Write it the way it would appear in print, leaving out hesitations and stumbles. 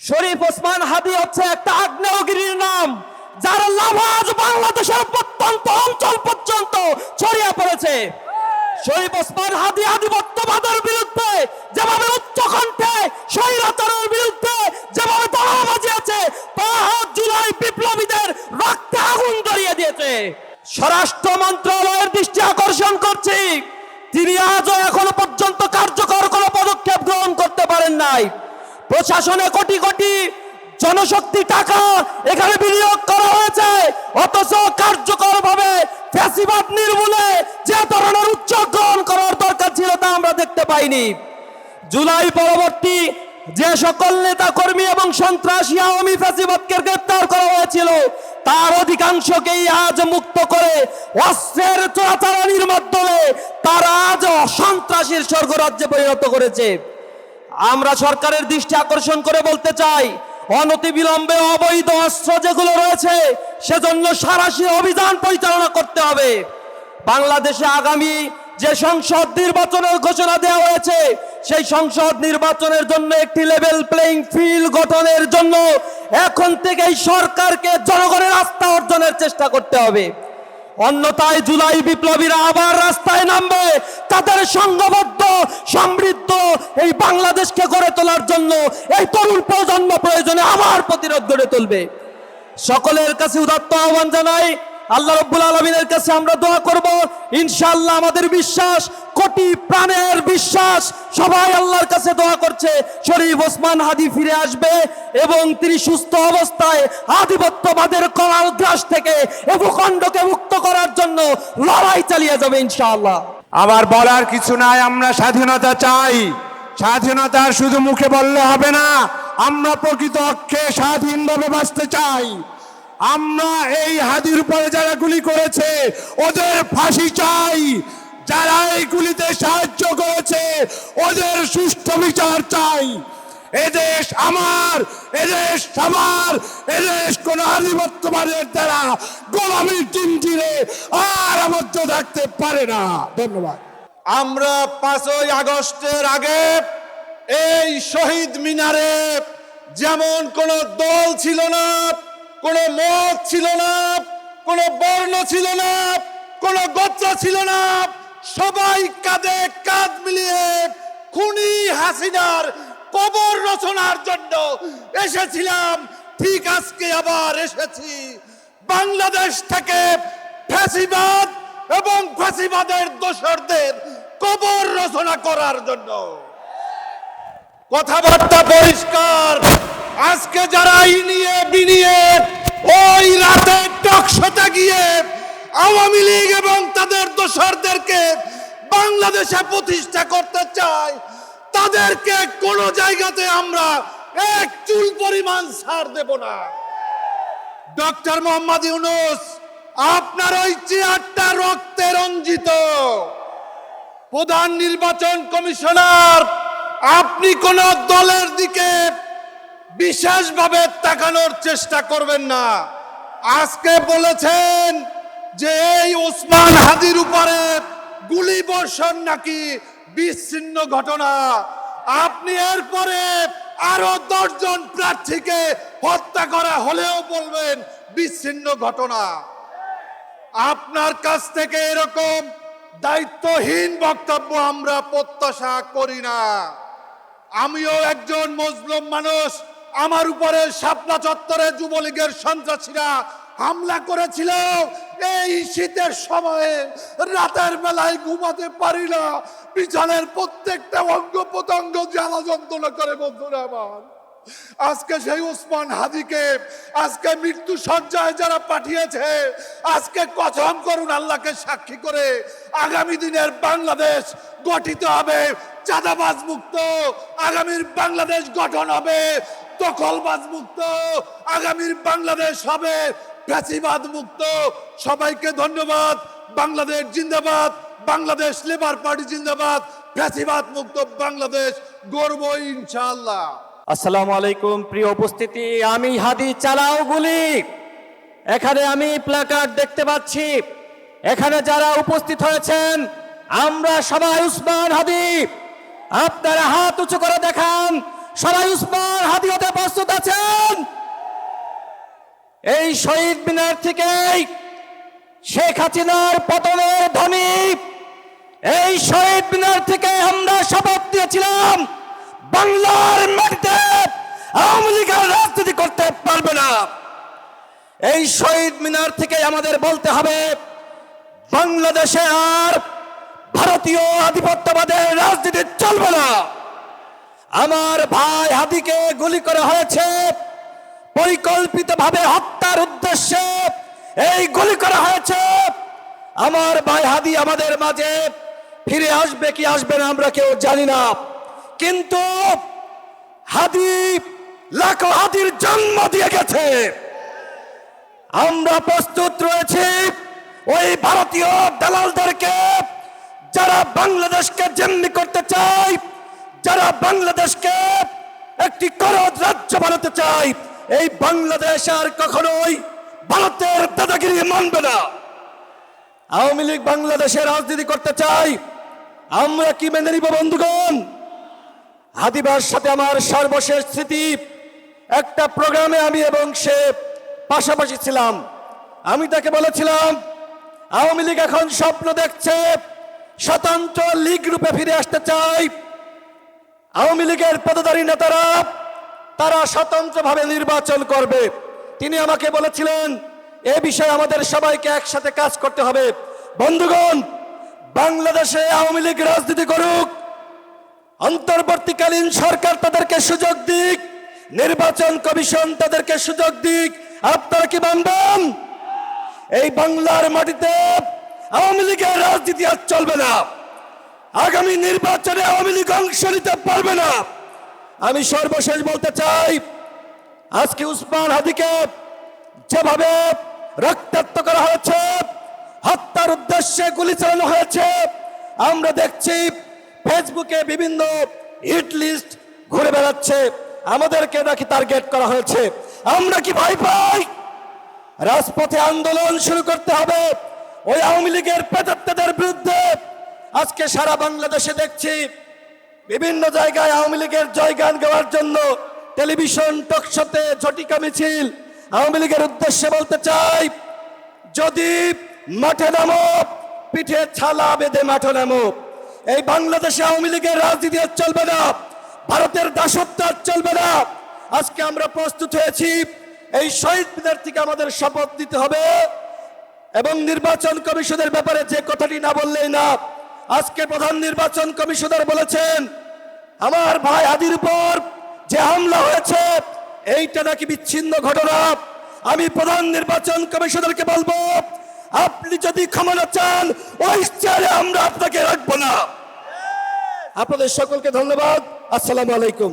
শরীফ ওসমান হাদি হচ্ছে একটা আগ্নেয়গিরির নাম, যার লাভা আজ বাংলাদেশের প্রত্যন্ত অঞ্চল পর্যন্ত ছড়িয়ে পড়েছে। শরীফ ওসমান হাদি আধিপত্যবাদের বিরুদ্ধে যেভাবে উচ্চকণ্ঠে স্বৈরাচারের বিরুদ্ধে যেভাবে তারা বাজিয়েছে, তা জুলাই বিপ্লবীদের রক্তে আগুন ধরিয়ে দিয়েছে। স্বরাষ্ট্র মন্ত্রণালয়ের দৃষ্টি আকর্ষণ করছি, তিনি আজও এখনো পর্যন্ত কার্যকর কোনো পদক্ষেপ গ্রহণ করতে পারেন নাই। প্রশাসনে কোটি কোটি জনশক্তি টাকা এখানে বিনিয়োগ করা হয়েছে, অথচ কার্যকরভাবে ফ্যাসিবাদ নির্মূলে যে ধরনের উদ্যোগ গ্রহণ করার দরকার ছিল তা আমরা দেখতে পাইনি। জুলাই পরবর্তী যে সকল নেতা কর্মী এবং সন্ত্রাসী আওয়ামী ফ্যাসিবাদকে গ্রেপ্তার করা হয়েছিল, তার অধিকাংশকেই আজ মুক্ত করে অস্ত্রের চোরাচালানির মাধ্যমে তারা আজ সন্ত্রাসীর স্বর্গরাজ্যে পরিণত করেছে। আমরা সরকারের দৃষ্টি আকর্ষণ করে বলতে চাই, অনতিবিলম্বে অবৈধ অস্ত্র যেগুলো রয়েছে সেজন্য সাঁড়াশি অভিযান পরিচালনা করতে হবে। বাংলাদেশে আগামী যে সংসদ নির্বাচনের ঘোষণা দেওয়া হয়েছে, সেই সংসদ নির্বাচনের জন্য একটি লেভেল প্লেইং ফিল্ড গঠনের জন্য এখন থেকেই সরকারকে জনগণের আস্থা অর্জনের চেষ্টা করতে হবে। অন্যথায় জুলাই বিপ্লবীরা আবার রাস্তায় নামবে, তাদের সংঘবদ্ধ সমৃদ্ধ এই বাংলাদেশকে গড়ে তোলার জন্য এই তরুণ প্রজন্ম প্রয়োজনে আবার প্রতিরোধ গড়ে তুলবে। সকলের কাছে উদাত্ত আহ্বান জানাই, আল্লাহ রাব্বুল আলামিনের কাছে আমরা দোয়া করব, ইনশাআল্লাহ আমাদের বিশ্বাস, কোটি প্রাণের বিশ্বাস, সবাই আল্লাহর কাছে দোয়া করছে শরীফ ওসমান হাদি ফিরে আসবে এবং তিনি সুস্থ অবস্থায় আধিপত্যবাদের করাল গ্রাস থেকে এ ভূখণ্ডকে মুক্ত করার জন্য লড়াই চালিয়ে যাবে ইনশাআল্লাহ। আবার বলার কিছু নাই, আমরা স্বাধীনতা চাই। স্বাধীনতা শুধু মুখে বললে হবে না, আমরা প্রকৃত অর্থে স্বাধীনভাবে বাঁচতে চাই। আমরা এই হাদির উপরে যারা গুলি করেছে ওদের ফাঁসি চাই, যারা এই গুলিতে সাহায্য করেছে ওদের সুষ্ঠু বিচার চাই। এদেশ আমার, এদেশ সবার, এদেশ কোন আধিপত্যবাদের দ্বারা গোলামীর জিঞ্জিরে আর আবদ্ধ থাকতে পারে না। ধন্যবাদ। আমরা 5ই আগস্টের আগে এই শহীদ মিনারে যেমন কোন দল ছিল না, কোন মত ছিল না, কোন বর্ণ ছিল না, কোন গোত্র ছিল না, সবাই কাঁধে কাঁধ মিলিয়ে খুনি হাসিনার কবর রচনার জন্য এসেছিলাম। ঠিক আজকে আবার এসেছি বাংলাদেশ থেকে ফ্যাসিবাদ এবং ফ্যাসিবাদের দোসরদের কবর রচনা করার জন্য। কথাবার্তা পরিষ্কার। আজকে যারা ইনিয়ে বিনিয়ে ওই রাতে টকশোতে গিয়ে আওয়ামী লীগ এবং তাদের দোসরদেরকে বাংলাদেশে প্রতিষ্ঠা করতে চায়, তাদেরকে কোন জায়গাতে আমরা এক চুল পরিমাণ ছাড় দেব না। ডক্টর মোহাম্মদ ইউনূস, আপনার ওই চেয়ারটা রক্তে রঞ্জিত। প্রধান নির্বাচন কমিশনার, আপনি কোন দলের দিকে বিশেষভাবে তাকানোর চেষ্টা করবেন না। আজকে বলেছেন যে এই ওসমান হাদির উপরে গুলি বর্ষণ নাকি বিচ্ছিন্ন ঘটনা। আপনি এরপরে আরো 10 জন প্রার্থীকে হত্যা করা হলেও বলবেন বিচ্ছিন্ন ঘটনা। আপনার কাছ থেকে এরকম দায়িত্বহীন বক্তব্য আমরা প্রত্যাশা করি না। আমিও একজন মজলুম মানুষ। আমার উপরে শাপলা চত্বরে যুবলীগের সন্ত্রাসীরা হামলা করেছিল। এই শীতের সময়ে রাতের বেলায় ঘুমাতে পারি না, বিছানের প্রত্যেকটা অঙ্গ প্রত্যঙ্গ জ্বালা যন্ত্রণা করে। বন্ধুরা আমার, আজকে সেই ওসমান হাদিকে আজকে মৃত্যু সজ্জায় যারা পাঠিয়েছে, আজকে কসম করুন আল্লাহকে সাক্ষী করে, আগামী দিনের বাংলাদেশ গঠিত হবে চাঁদাবাজ মুক্ত। আগামীর বাংলাদেশ গঠন হবে দখলবাজ মুক্ত। আগামীর বাংলাদেশ হবে ফ্যাসিবাদ মুক্ত। সবাইকে ধন্যবাদ। বাংলাদেশ জিন্দাবাদ, বাংলাদেশ লেবার পার্টি জিন্দাবাদ। ফ্যাসিবাদ মুক্ত বাংলাদেশ গর্ব ইনশাআল্লাহ। আসসালামু আলাইকুম। প্রিয় উপস্থিতি, আমি হাদি চালাও গুলি। এখানে আমি প্ল্যাকার্ড দেখতে পাচ্ছি। এখানে যারা উপস্থিত হয়েছেন আমরা সবাই উসমান হাদি। আপনারা হাত উঁচু করে দেখান, সবাই উসমান হাদি হতে প্রস্তুত আছি। এই শহীদ মিনার থেকেই শেখ হাসিনার পতনের ধ্বনি, এই শহীদ মিনার থেকে আমরা শপথ দিয়েছিলাম বাংলার মাটিতে আওয়ামী লীগ আর রাজনীতি করতে পারবে না। এই শহীদ মিনার থেকে আমাদের বলতে হবে বাংলাদেশে আর ভারতীয় আধিপত্যবাদের রাজনীতি চলবে না। আমার ভাই হাদিকে গুলি করা হয়েছে, পরিকল্পিতভাবে হত্যার উদ্দেশ্যে এই গুলি করা হয়েছে। আমার ভাই হাদি আমাদের মাঝে ফিরে আসবে কি আসবে না আমরা কেউ জানি না, কিন্তু হাদি লাখো হাদির জন্ম দিয়ে গেছে। আমরা প্রস্তুত রয়েছি ওই ভারতীয় দালালদেরকে, যারা বাংলাদেশকে জিম্মি করতে চায়, যারা বাংলাদেশকে একটি করদ রাজ্য বানাতে চায়। এই বাংলাদেশ আর কখনোই ভারতের দাদাগিরি মানবে না। আওয়ামী লীগ বাংলাদেশে রাজনীতি করতে চাই, আমরা কি মেনে নিব বন্ধুগণ? হাদিবার সাথে আমার সর্বশেষ স্মৃতি, একটা প্রোগ্রামে আমি এবং সে পাশাপাশি ছিলাম। আমি তাকে বলেছিলাম আওয়ামী লীগ এখন স্বপ্ন দেখছে স্বতন্ত্র লীগ রূপে ফিরে আসতে চাই। আওয়ামী লীগের পদধারী নেতারা তারা স্বতন্ত্রভাবে নির্বাচন করবে। তিনি আমাকে বলেছিলেন এ বিষয়ে আমাদের সবাইকে একসাথে কাজ করতে হবে। বন্ধুগণ, বাংলাদেশে আওয়ামী লীগ রাজনীতি করুক, অন্তর্বর্তীকালীন সরকার তাদেরকে সুযোগ দিক, নির্বাচন কমিশন তাদেরকে সুযোগ দিক। আপনারা কি মানবেন? এই বাংলার মাটিতে আওয়ামী লীগের রাজনীতি আর চলবে না। আগামী নির্বাচনে আওয়ামী লীগ অংশ নিতে পারবে না। আমি সর্বশেষ বলতে চাই, আজকে উসমান হাদিকে যেভাবে রক্তাক্ত করা হয়েছে, হত্যার উদ্দেশ্যে গুলি চালানো হয়েছে, আমরা দেখছি ফেসবুকে বিভিন্ন হিট লিস্ট ঘুরে বেড়াচ্ছে, আমাদেরকে নাকি টার্গেট করা হয়েছে। আমরা কি ভয় পাই? রাজপথে আন্দোলন শুরু করতে হবে ওই আওয়ামী লীগের প্রেতাত্মাদের বিরুদ্ধে। আজকে সারা বাংলাদেশে দেখছি বিভিন্ন জায়গায় আওয়ামী লীগের জয়গান গাওয়ার জন্য টেলিভিশন টকশোতে ঝটিকা মিছিল। আওয়ামী লীগের উদ্দেশ্যে বলতে চাই, যদি মাঠে নামো পিঠে ছালা বেঁধে মাঠে নামো। এই বাংলাদেশে আওয়ামী লীগের রাজনীতি আর চলবে না, ভারতের দাসত্ব আর চলবে না। আজকে আমরা প্রস্তুত হয়েছি, এই শহীদ মিনার থেকে আমাদের শপথ দিতে হবে এবং নির্বাচন কমিশনের ব্যাপারে যে কথাটি না বললেই না। আজকে প্রধান নির্বাচন কমিশনার বলেছেন আমার ভাই হাদির উপর যে হামলা হয়েছে এইটা নাকি বিচ্ছিন্ন ঘটনা। আমি প্রধান নির্বাচন কমিশনারকে বলবো, আপনি যদি ক্ষমতা চান ওই চেয়ারে আমরা আপনাকে রাখবো না। আপনাদের সকলকে ধন্যবাদ। আসসালামু আলাইকুম।